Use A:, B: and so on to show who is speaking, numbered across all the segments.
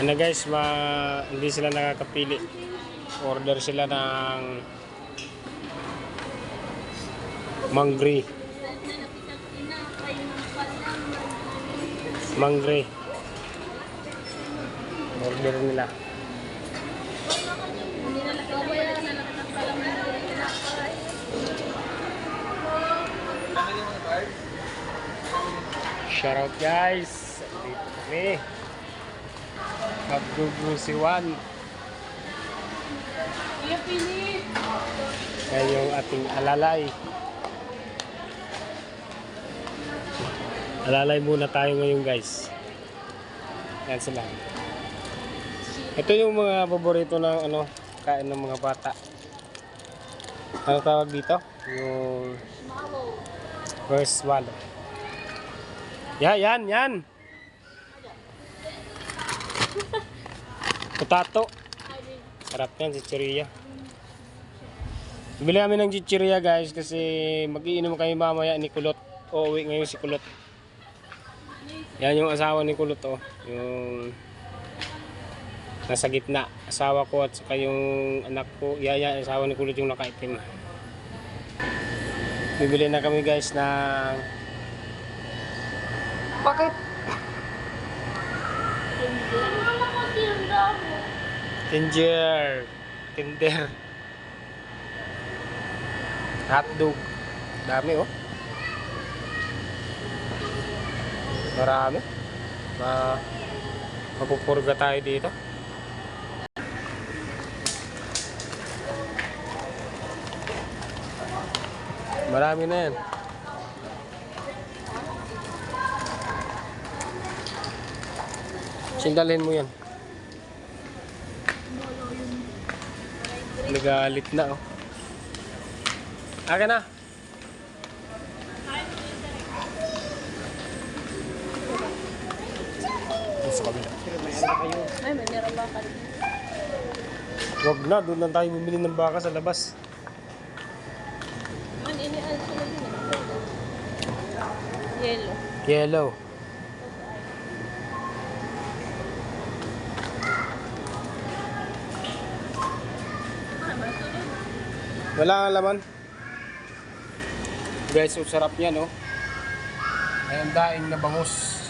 A: Ano guys, hindi sila nakakapili. Order sila ng mangre. Mangre. Order nila. Shoutout guys. Dito kami. Maggugusiwan. Yan yung ating alalay. Alalay muna tayo ngayon guys. Yan sila. Ito yung mga paborito ng kain ng mga bata. Ano tawag dito? Yung first swallow. Yan. Potato. Sarap yan, chichirya. Bili kami ng chichirya guys kasi mag-iinom kami mamaya ni Kulot. Uuwi ngayon si Kulot. Yan yung asawa ni Kulot yung nasa gitna. Asawa ko at saka yung anak ko. Yan, asawa ni Kulot yung nakaitim. Bibili na kami guys ng... Bakit? Tinder. Hotdog. Dami Marami. Mapupurga tayo dito. Marami na yan. Sindalhin mo yan. Nagalit na Akin na. Sa kabila.
B: Ay, may meron baka.
A: Wag na, doon lang tayo bumili ng baka sa labas. Yellow. Wala ang laman. Guys, sarap yan Ay, ang daing na bangus.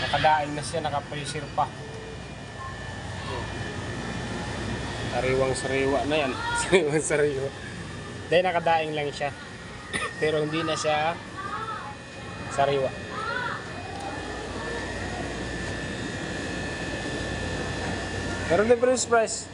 A: Nakadaing na siya, nakapreser pa. Sariwang-sariwa na yan. Sariwang-sariwa. Dahil nakadaing lang siya. Pero hindi na siya sariwa. Pero difference price.